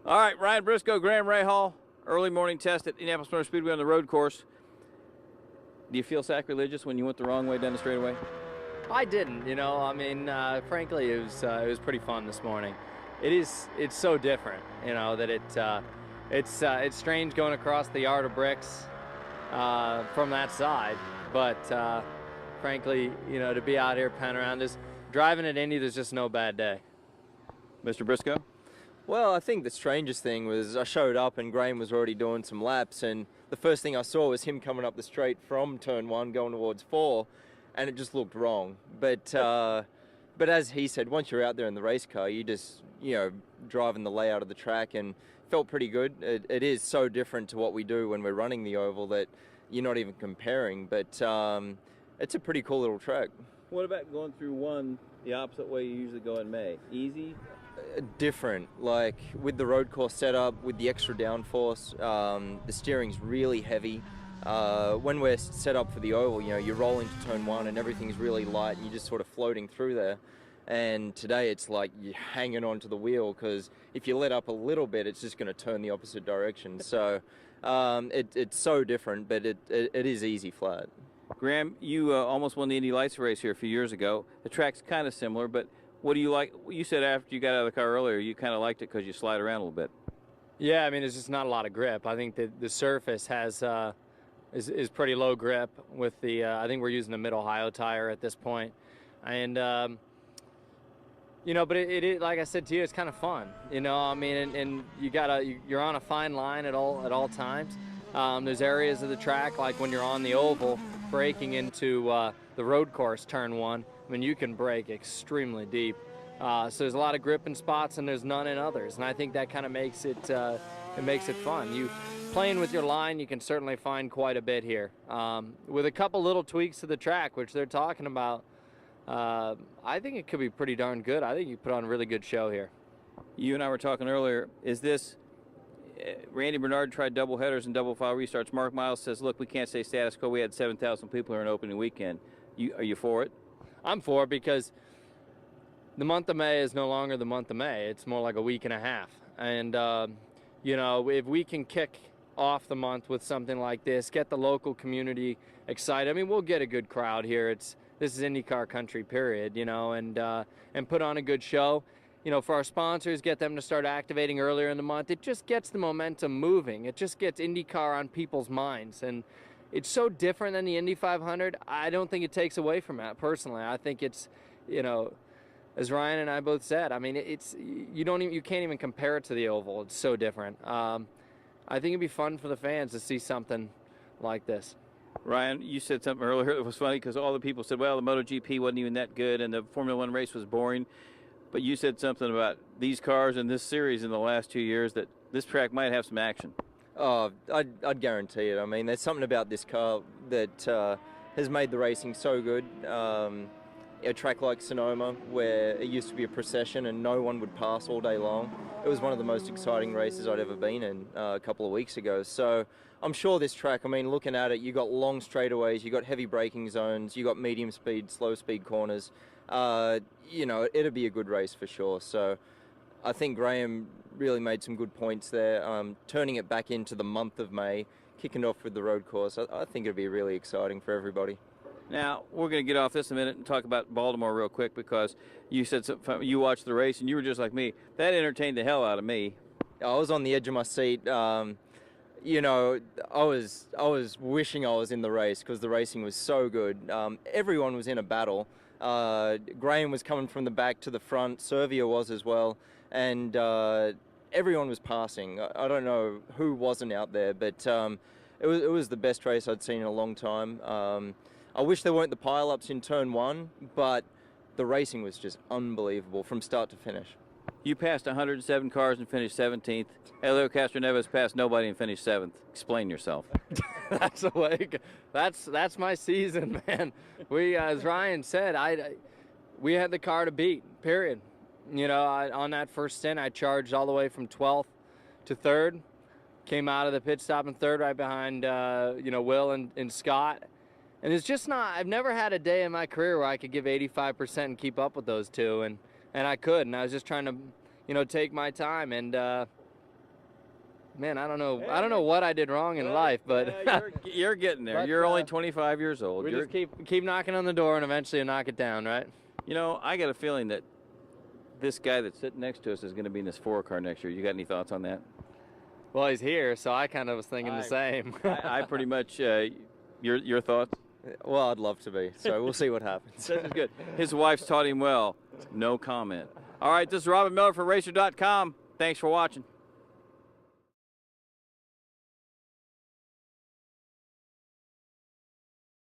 All right, Ryan Briscoe, Graham Rahal, early morning test at Indianapolis Motor Speedway on the road course. Do you feel sacrilegious when you went the wrong way down the straightaway? I didn't, I mean, frankly, it was pretty fun this morning. It's so different, that it's strange going across the yard of bricks from that side, but frankly, to be out here panning around, driving at Indy, there's just no bad day. Mr. Briscoe? Well, I think the strangest thing was I showed up and Graham was already doing some laps, and the first thing I saw was him coming up the straight from turn 1 going towards 4, and it just looked wrong. But as he said, once you're out there in the race car, you just, driving the layout of the track, and felt pretty good. It is so different to what we do when we're running the oval that you're not even comparing, but it's a pretty cool little track. What about going through one the opposite way you usually go in May? Easy? Different, like with the road course setup, with the extra downforce, the steering's really heavy. When we're set up for the oval, you roll into turn 1 and everything's really light and you're just sort of floating through there. And today it's like you're hanging onto the wheel, because if you let up a little bit, it's just going to turn the opposite direction. So it's so different, but it is easy flat. Graham, you almost won the Indy Lights race here a few years ago. The track's kind of similar, but what do you like? You said after you got out of the car earlier, you kind of liked it because you slide around a little bit. Yeah, I mean, there's just not a lot of grip. I think that the surface is pretty low grip with the, I think we're using a Mid-Ohio tire at this point. And, but it like I said to you, it's kind of fun, I mean, and you're on a fine line at all times. There's areas of the track, like when you're on the oval, braking into the road course, turn 1, I mean, you can brake extremely deep. So there's a lot of grip in spots and there's none in others. And I think that kind of makes it fun. You playing with your line, you can certainly find quite a bit here. With a couple little tweaks to the track, which they're talking about, I think it could be pretty darn good. I think you put on a really good show here. You and I were talking earlier, is this, Randy Bernard tried double headers and double file restarts. Mark Miles says, look, we can't stay status quo. We had 7,000 people here in opening weekend. Are you for it? I'm for it, because the month of May is no longer the month of May. It's more like a week and a half. And, if we can kick off the month with something like this, get the local community excited. I mean, we'll get a good crowd here. This is IndyCar country, period, and put on a good show. For our sponsors, get them to start activating earlier in the month. It just gets the momentum moving. It just gets IndyCar on people's minds. And it's so different than the Indy 500. I don't think it takes away from that, personally. I think it's, as Ryan and I both said, I mean, you can't even compare it to the oval. It's so different. I think it'd be fun for the fans to see something like this. Ryan, you said something earlier that was funny, because all the people said, well, the MotoGP wasn't even that good and the Formula One race was boring. But you said something about these cars and this series in the last 2 years, that this track might have some action. Oh, I'd guarantee it. I mean, there's something about this car that has made the racing so good. A track like Sonoma, where it used to be a procession and no one would pass all day long. It was one of the most exciting races I'd ever been in a couple of weeks ago. So I'm sure this track, I mean, looking at it, you got long straightaways, you got heavy braking zones, you got medium speed, slow speed corners. It'll be a good race for sure. So I think Graham really made some good points there. Turning it back into the month of May, kicking off with the road course, I think it'll be really exciting for everybody. Now, we're going to get off this in a minute and talk about Baltimore real quick, because you said you watched the race and you were just like me. That entertained the hell out of me. I was on the edge of my seat. I was wishing I was in the race, because the racing was so good. Everyone was in a battle. Graham was coming from the back to the front. Servia was as well. And everyone was passing. I don't know who wasn't out there, but it was the best race I'd seen in a long time. I wish there weren't the pile-ups in turn 1, but the racing was just unbelievable from start to finish. You passed 107 cars and finished 17th. Helio Castroneves passed nobody and finished 7th. Explain yourself. That's a way. That's my season, man. We, as Ryan said, we had the car to beat. Period. On that first stint, I charged all the way from 12th to 3rd. Came out of the pit stop in 3rd, right behind Will and Scott. And it's just not. I've never had a day in my career where I could give 85% and keep up with those two, and I could. And I was just trying to, take my time. And man, I don't know what I did wrong in life, but you're getting there. But, You're only 25 years old. we You're, just keep knocking on the door, and eventually you'll knock it down, right? you know, I got a feeling that this guy that's sitting next to us is going to be in this 4-car next year. You got any thoughts on that? Well, he's here, so I kind of was thinking the same. I pretty much. Your thoughts? Well, I'd love to be. So we'll see what happens. This is good. His wife's taught him well. No comment. All right, this is Robin Miller for RACER.com. Thanks for watching.